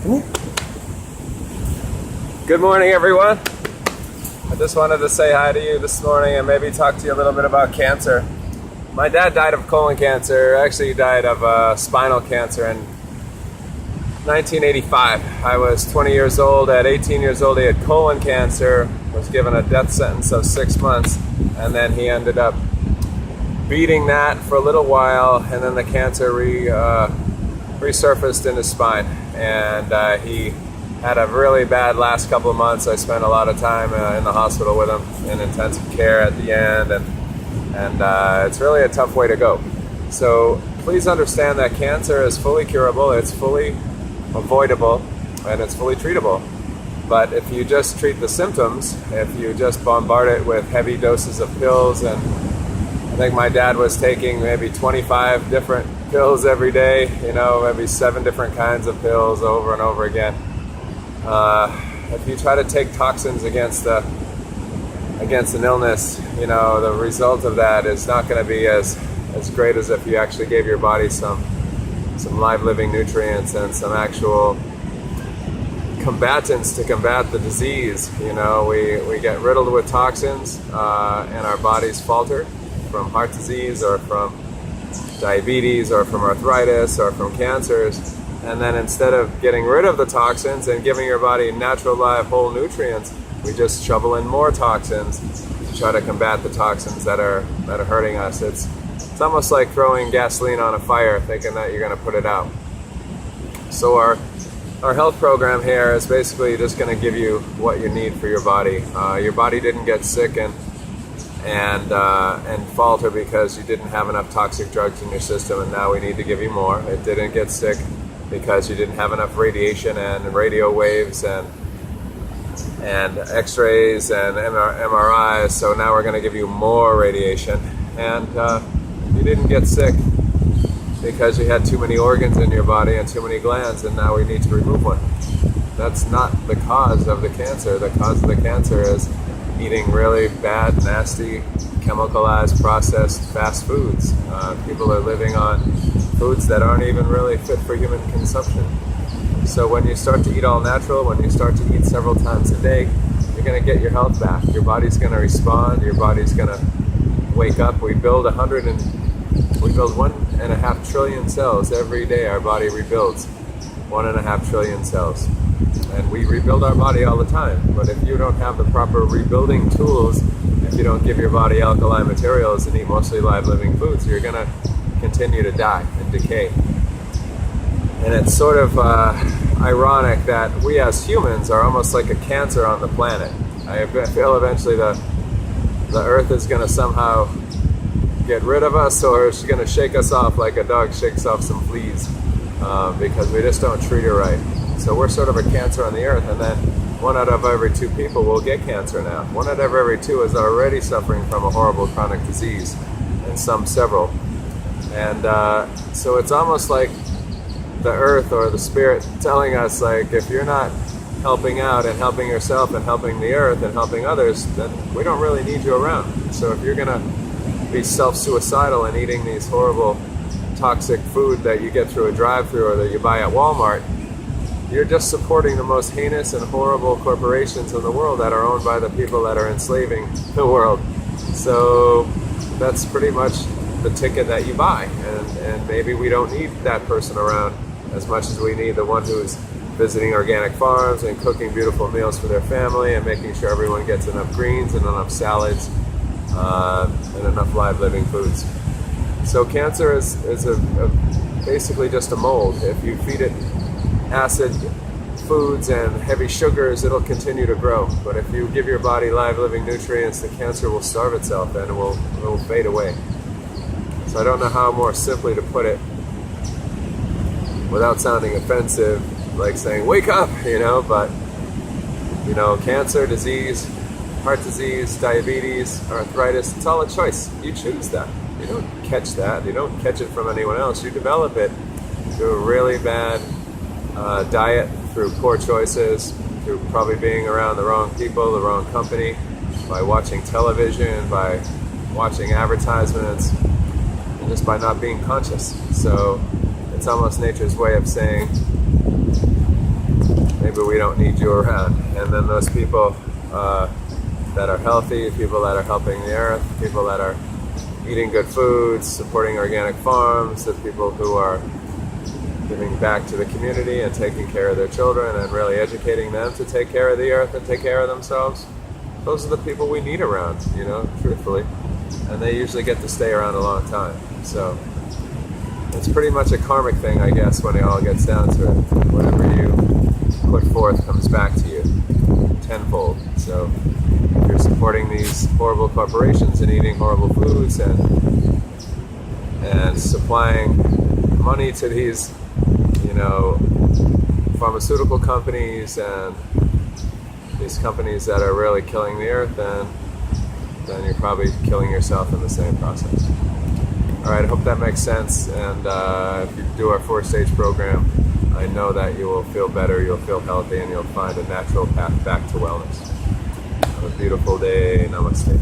Good morning, everyone. I just wanted to say hi to you this morning and maybe talk to you a little bit about cancer. My dad died of colon cancer. Actually, he died of spinal cancer in 1985. I was 20 years old. At 18 years old, he had colon cancer, was given a death sentence of 6 months, and then he ended up beating that for a little while, and then the cancer resurfaced in his spine, and he had a really bad last couple of months. I spent a lot of time in the hospital with him in intensive care at the end, and it's really a tough way to go. So please understand that cancer is fully curable, it's fully avoidable, and it's fully treatable. But if you just treat the symptoms, if you just bombard it with heavy doses of pills, and I think my dad was taking maybe 25 different pills every day, maybe 7 different kinds of pills over and over again. If you try to take toxins against an illness, the result of that is not going to be as great as if you actually gave your body some live living nutrients and some actual combatants to combat the disease. We get riddled with toxins and our bodies falter from heart disease or from diabetes or from arthritis or from cancers. And then instead of getting rid of the toxins and giving your body natural, live, whole nutrients, we just shovel in more toxins to try to combat the toxins that are hurting us. It's almost like throwing gasoline on a fire, thinking that you're going to put it out. So our health program here is basically just going to give you what you need for your body. Your body didn't get sick and falter because you didn't have enough toxic drugs in your system, and now we need to give you more. It didn't get sick because you didn't have enough radiation and radio waves and x-rays and MRIs, so now we're going to give you more radiation. And you didn't get sick because you had too many organs in your body and too many glands, and now we need to remove one. That's not the cause of the cancer. The cause of the cancer is eating really bad, nasty, chemicalized, processed fast foods. People are living on foods that aren't even really fit for human consumption. So when you start to eat all natural, when you start to eat several times a day, you're going to get your health back. Your body's going to respond. Your body's going to wake up. We build 1.5 trillion cells every day. Our body rebuilds 1.5 trillion cells. And we rebuild our body all the time. But if you don't have the proper rebuilding tools, if you don't give your body alkaline materials and eat mostly live living foods, you're going to continue to die and decay. And it's sort of ironic that we as humans are almost like a cancer on the planet. I feel eventually the earth is going to somehow get rid of us, or it's going to shake us off like a dog shakes off some fleas, because we just don't treat it right. So we're sort of a cancer on the earth, and then 1 out of every 2 people will get cancer now. 1 out of every 2 is already suffering from a horrible chronic disease, and some several. And so it's almost like the earth or the spirit telling us, like, if you're not helping out and helping yourself and helping the earth and helping others, then we don't really need you around. So if you're going to be self-suicidal and eating these horrible toxic food that you get through a drive-thru or that you buy at Walmart, you're just supporting the most heinous and horrible corporations in the world that are owned by the people that are enslaving the world. So that's pretty much the ticket that you buy, and maybe we don't need that person around as much as we need the one who's visiting organic farms and cooking beautiful meals for their family and making sure everyone gets enough greens and enough salads and enough live living foods. So cancer is basically just a mold. If you feed it acid foods and heavy sugars, it'll continue to grow. But if you give your body live living nutrients, the cancer will starve itself and it will fade away. So I don't know how more simply to put it without sounding offensive, like saying, wake up, but, cancer, disease, heart disease, diabetes, arthritis, it's all a choice. You choose that. You don't catch that. You don't catch it from anyone else. You develop it through a really bad diet, through poor choices, through probably being around the wrong people, the wrong company, by watching television, by watching advertisements, and just by not being conscious. So it's almost nature's way of saying, maybe we don't need you around. And then those people that are healthy, people that are helping the earth, people that are eating good foods, supporting organic farms, the people who are giving back to the community and taking care of their children and really educating them to take care of the earth and take care of themselves. Those are the people we need around, truthfully. And they usually get to stay around a long time. So it's pretty much a karmic thing, I guess, when it all gets down to it. Whatever you put forth comes back to you tenfold. So if you're supporting these horrible corporations and eating horrible foods and supplying money to these, pharmaceutical companies and these companies that are really killing the earth, then you're probably killing yourself in the same process. All right, I hope that makes sense. And if you do our 4-stage program, I know that you will feel better, you'll feel healthy, and you'll find a natural path back to wellness. Have a beautiful day. Namaste.